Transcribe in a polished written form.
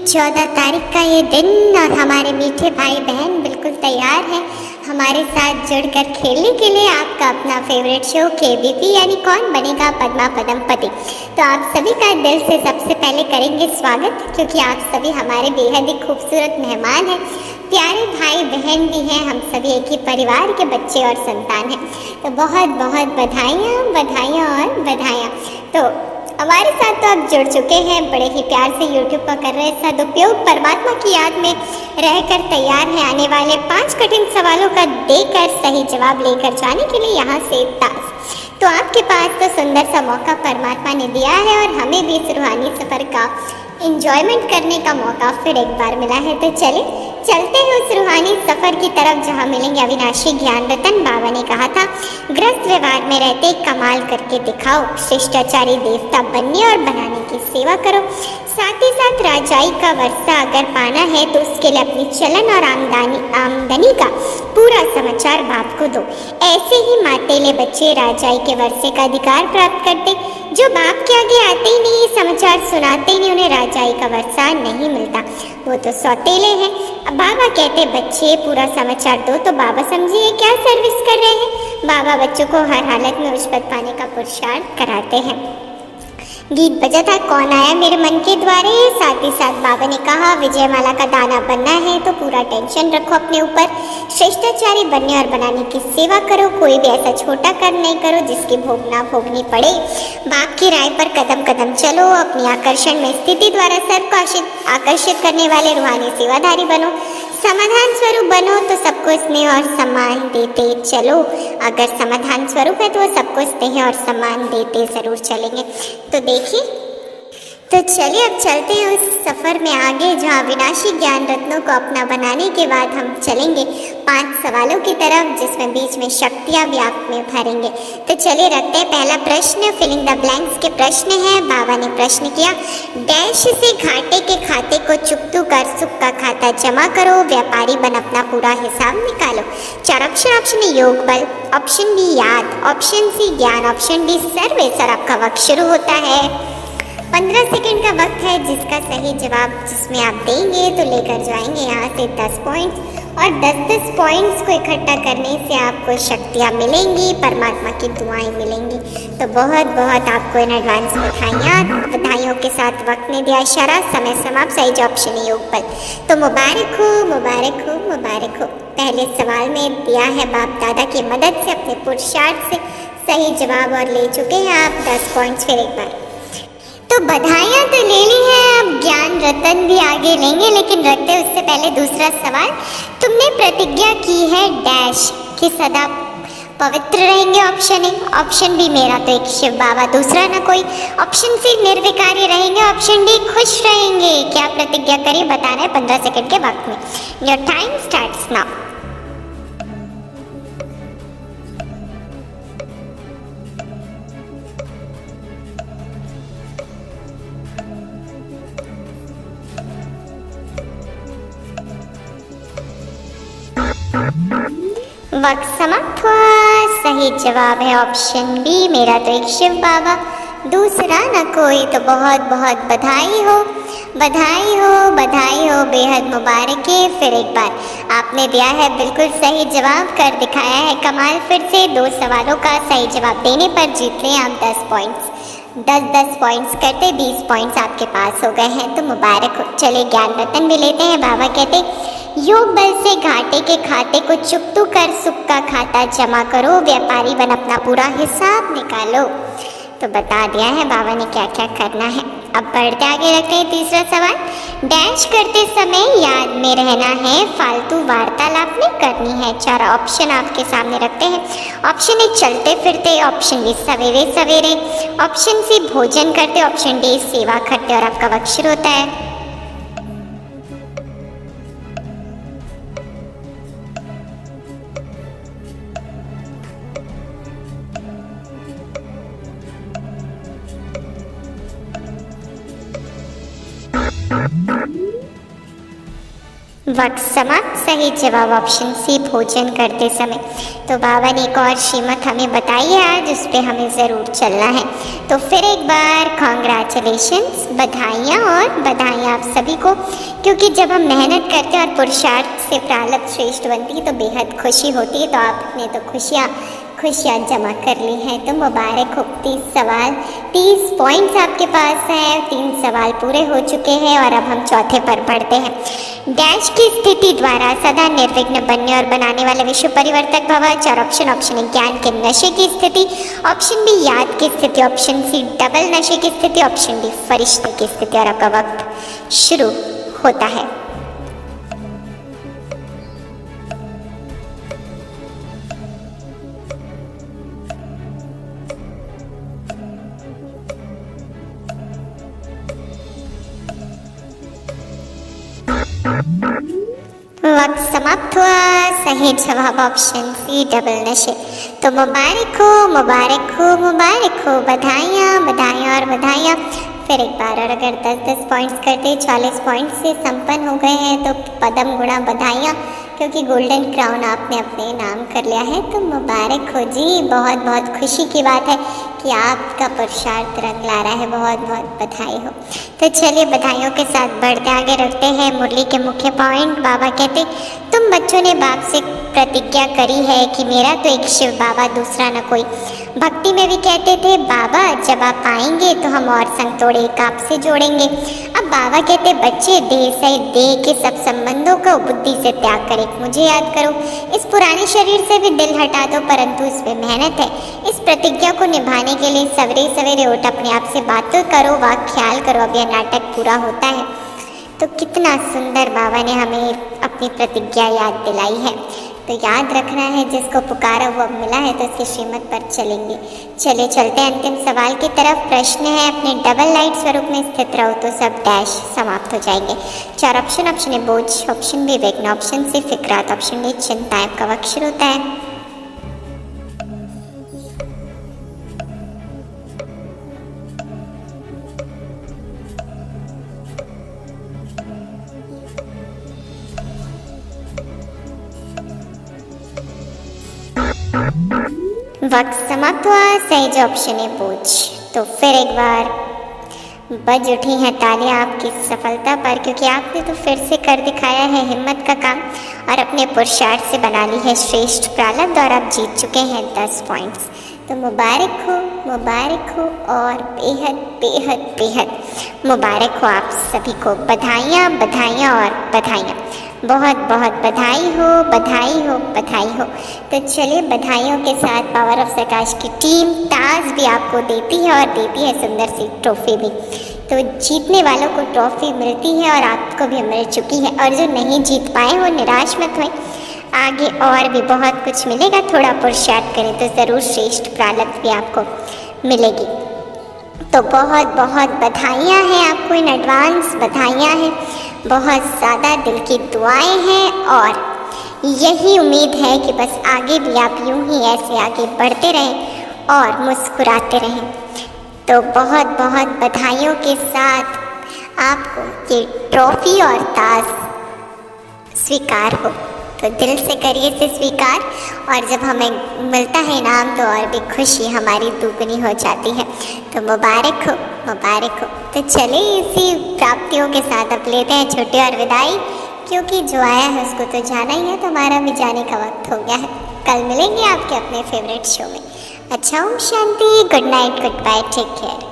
14 तारीख का ये दिन और हमारे मीठे भाई बहन बिल्कुल तैयार हैं हमारे साथ जुड़कर खेलने के लिए आपका अपना फेवरेट शो केबीपी यानी कौन बनेगा पद्मा पदम पति। तो आप सभी का दिल से सबसे पहले करेंगे स्वागत, क्योंकि आप सभी हमारे बेहद ही खूबसूरत मेहमान हैं, प्यारे भाई बहन भी हैं, हम सभी एक ही परिवार के बच्चे और संतान हैं। तो बहुत बहुत बधाइयाँ बधाइयाँ और बधाइयाँ। तो हमारे साथ तो आप जुड़ चुके हैं, बड़े ही प्यार से यूट्यूब का कर रहे सदुपयोग, परमात्मा की याद में रहकर तैयार है आने वाले 5 कठिन सवालों का देकर सही जवाब लेकर जाने के लिए यहाँ से ताज। तो आपके पास तो सुंदर सा मौका परमात्मा ने दिया है और हमें भी इस रूहानी सफ़र का एंजॉयमेंट करने का मौका फिर एक बार मिला है। तो चलते हैं उस रूहानी सफ़र की तरफ जहाँ मिलेंगे अविनाशी ज्ञान रतन। बाबा ने कहा था, गृहस्थ व्यवहार में रहते कमाल करके दिखाओ, शिष्टाचारी देवता बनने और बनाने की सेवा करो, साथ ही साथ राजाई का वर्षा अगर पाना है तो उसके लिए अपनी चलन और आमदनी का पूरा समाचार बाप को दो। ऐसे ही मातेले बच्चे राजाई के वर्षे का अधिकार प्राप्त करते, जो बाप के आगे आते ही नहीं, समाचार सुनाते ही नहीं, उन्हें राजाई का वर्षा नहीं मिलता, वो तो सौतेले हैं। अब बाबा कहते बच्चे पूरा समाचार दो, तो बाबा समझिए क्या सर्विस कर रहे हैं। बाबा बच्चों को हर हालत में उच्च पद पाने का पुरुषार्थ कराते हैं। गीत बजा था कौन आया मेरे मन के द्वारे। साथ ही साथ बाबा ने कहा, विजयमाला का दाना बनना है तो पूरा टेंशन रखो अपने ऊपर, शिष्टाचारी बनने और बनाने की सेवा करो, कोई भी ऐसा छोटा कर्म नहीं करो जिसकी भोग ना भोगनी पड़े। बाप की राय पर कदम कदम चलो, अपनी आकर्षण में स्थिति द्वारा सबको आकर्षित करने वाले रूहानी सेवाधारी बनो, समाधान स्वरूप बनो तो सबको स्नेह और सम्मान देते चलो। अगर समाधान स्वरूप है तो वो सबको स्नेह और सम्मान देते ज़रूर चलेंगे। तो देखिए, तो चलिए अब चलते हैं उस सफ़र में आगे जहाँ विनाशी ज्ञान रत्नों को अपना बनाने के बाद हम चलेंगे 5 सवालों की तरफ, जिसमें बीच में शक्तियाँ भी आप में भरेंगे। तो चलिए रखते हैं पहला प्रश्न, फिलिंग द ब्लैंक्स के प्रश्न है। बाबा ने प्रश्न किया, डैश से घाटे के खाते को चुकतू कर सुख का खाता जमा करो, व्यापारी बन अपना पूरा हिसाब निकालो। 4 ऑप्शन है योग बल, ऑप्शन बी याद, ऑप्शन सी ज्ञान, ऑप्शन डी सर्विस। और आपका वक्त शुरू होता है। 15 सेकंड का वक्त है, जिसका सही जवाब जिसमें आप देंगे तो लेकर जाएंगे यहाँ से 10 पॉइंट्स, और 10-10 पॉइंट्स को इकट्ठा करने से आपको शक्तियाँ मिलेंगी, परमात्मा की दुआएं मिलेंगी। तो बहुत बहुत आपको इन एडवांस बधाइयों के साथ वक्त ने दिया इशारा, समय समाप्त। सही ऑप्शन है योग बल। तो मुबारक हो मुबारक हो मुबारक हो। पहले सवाल में दिया है बाप दादा की मदद से, अपने पुरुषार्थ से सही जवाब और ले चुके हैं आप 10 पॉइंट्स फिर एक बार। तो बधाइयाँ तो ले ली हैं, अब ज्ञान रतन भी आगे लेंगे, लेकिन रखते उससे पहले दूसरा सवाल, तुमने प्रतिज्ञा की है डैश कि सदा पवित्र रहेंगे, ऑप्शन ए, ऑप्शन बी मेरा तो एक शिव बाबा दूसरा ना कोई, ऑप्शन सी निर्विकारी रहेंगे, ऑप्शन डी खुश रहेंगे। क्या प्रतिज्ञा करिए, बताना है 15 सेकंड के वक्त में। Your time starts now. वक्त समाप्त हुआ। सही जवाब है ऑप्शन बी, मेरा तो एक शिव बाबा दूसरा न कोई। तो बहुत बहुत बधाई हो बधाई हो बधाई हो, बेहद मुबारक है। फिर एक बार आपने दिया है बिल्कुल सही जवाब, कर दिखाया है कमाल। फिर से 2 सवालों का सही जवाब देने पर जीत लें आप 10 पॉइंट्स। 10-10 पॉइंट्स करते 20 पॉइंट्स आपके पास हो गए हैं, तो मुबारक हो। चले ज्ञान रतन भी लेते हैं। बाबा कहते, योग बल से घाटे के खाते को चुकतू कर सुख का खाता जमा करो, व्यापारी बन अपना पूरा हिसाब निकालो। तो बता दिया है बाबा ने क्या क्या करना है। अब बढ़ते आगे रखते हैं तीसरा सवाल, डैश करते समय याद में रहना है, फालतू वार्तालाप नहीं करनी है। 4 ऑप्शन आपके सामने रखते हैं। ऑप्शन ए चलते फिरते, ऑप्शन बी सवेरे सवेरे, ऑप्शन सी भोजन करते, ऑप्शन डी सेवा करते। और आपका वक्त शुरू होता है। वक्त समाप्त। सही जवाब ऑप्शन सी, भोजन करते समय। तो बाबा ने एक और श्रीमत हमें बताई है आज, उस पर हमें ज़रूर चलना है। तो फिर एक बार कॉन्ग्रेचुलेशंस, बधाइयाँ और बधाइयाँ आप सभी को, क्योंकि जब हम मेहनत करते हैं और पुरुषार्थ से प्रारब्ध श्रेष्ठ बनती है तो बेहद खुशी होती है। तो आपने तो खुशियाँ जमा कर ली हैं, तो मुबारक हो। 30 पॉइंट्स आपके पास हैं, 3 सवाल पूरे हो चुके हैं और अब हम चौथे पर पढ़ते हैं। डैश की स्थिति द्वारा सदा निर्विघ्न बनने और बनाने वाले विश्व परिवर्तक भव। 4 ऑप्शन। ऑप्शन ए ज्ञान के नशे की स्थिति, ऑप्शन बी याद की स्थिति, ऑप्शन सी डबल नशे की स्थिति, ऑप्शन डी फरिश्ते की स्थिति। और आपका वक्त शुरू होता है। वक्त समाप्त हुआ। सही जवाब ऑप्शन सी, डबल नशे। तो मुबारक हो, मुबारक हो, मुबारक हो। बधाइयाँ, बधाइयाँ और बधाइयाँ फिर एक बार। और अगर 10-10 पॉइंट्स करते 40 पॉइंट से संपन्न हो गए हैं तो पदम गुणा बधाइयाँ, क्योंकि गोल्डन क्राउन आपने अपने नाम कर लिया है। तो मुबारक हो जी, बहुत बहुत खुशी की बात है कि आपका पुरुषार्थ रंग ला रहा है। बहुत बहुत बधाई हो। तो चलिए बधाइयों के साथ बढ़ते आगे रखते हैं मुरली के मुख्य पॉइंट। बाबा कहते, तुम बच्चों ने बाप से प्रतिज्ञा करी है कि मेरा तो एक शिव बाबा, दूसरा न कोई। भक्ति में भी कहते थे, बाबा जब आप आएंगे तो हम और संग तोड़े एक आपसे जोड़ेंगे। अब बाबा कहते, बच्चे देह से देह के सब संबंधों को बुद्धि से त्याग कर एक मुझे याद करो। इस पुराने शरीर से भी दिल हटा दो, परंतु इसमें मेहनत है। इस प्रतिज्ञा को निभाने के लिए सवेरे सवेरे उठ अपने आप से बातें करो, व ख्याल करो, अब यह नाटक पूरा होता है। तो कितना सुंदर बाबा ने हमें अपनी प्रतिज्ञा याद दिलाई है। तो याद रखना है, जिसको पुकारा वो अब मिला है, तो इसके श्रीमत पर चलेंगे। चले चलते हैं अंतिम सवाल की तरफ। प्रश्न है, अपने डबल लाइट स्वरूप में स्थित रहो तो सब डैश समाप्त हो जाएंगे। 4 ऑप्शन। ऑप्शन ए बोझ, ऑप्शन बी विघ्न, ऑप्शन सी फिक्रात, ऑप्शन डी चिंता। आपका वक्त शुरू होता है। वक्त समाप्त हुआ। सही ऑप्शन है बोझ। तो फिर एक बार बज उठी हैं तालियां आपकी सफलता पर, क्योंकि आपने तो फिर से कर दिखाया है हिम्मत का काम और अपने पुरुषार्थ से बना ली है श्रेष्ठ प्रारब्ध और आप जीत चुके हैं 10 पॉइंट्स। तो मुबारक हो, मुबारक हो और बेहद बेहद बेहद मुबारक हो आप सभी को। बधाइयाँ, बधाइयाँ और बधाइयाँ। बहुत बहुत बधाई हो, बधाई हो, बधाई हो। तो चलिए बधाइयों के साथ पावर ऑफ प्रकाश की टीम ताज भी आपको देती है और देती है सुंदर सी ट्रॉफी भी। तो जीतने वालों को ट्रॉफी मिलती है और आपको भी मिल चुकी है, और जो नहीं जीत पाए वो निराश मत होए, आगे और भी बहुत कुछ मिलेगा। थोड़ा पुरुषार्थ करें तो ज़रूर श्रेष्ठ प्रारब्ध भी आपको मिलेगी। तो बहुत बहुत बधाइयाँ हैं आपको, इन एडवांस बधाइयाँ हैं, बहुत ज़्यादा दिल की दुआएं हैं और यही उम्मीद है कि बस आगे भी आप यूं ही ऐसे आगे बढ़ते रहें और मुस्कुराते रहें। तो बहुत बहुत बधाइयों के साथ आपको ये ट्रॉफी और ताज स्वीकार हो। तो दिल से करिए इसे स्वीकार, और जब हमें मिलता है इनाम तो और भी खुशी हमारी दुगनी हो जाती है। तो मुबारक हो, मुबारक हो। तो चलिए इसी प्राप्तियों के साथ अब लेते हैं छुट्टी और विदाई, क्योंकि जो आया है उसको तो जाना ही है, तो हमारा भी जाने का वक्त हो गया है। कल मिलेंगे आपके अपने फेवरेट शो में। अच्छा, Om Shanti, good night, goodbye, take care.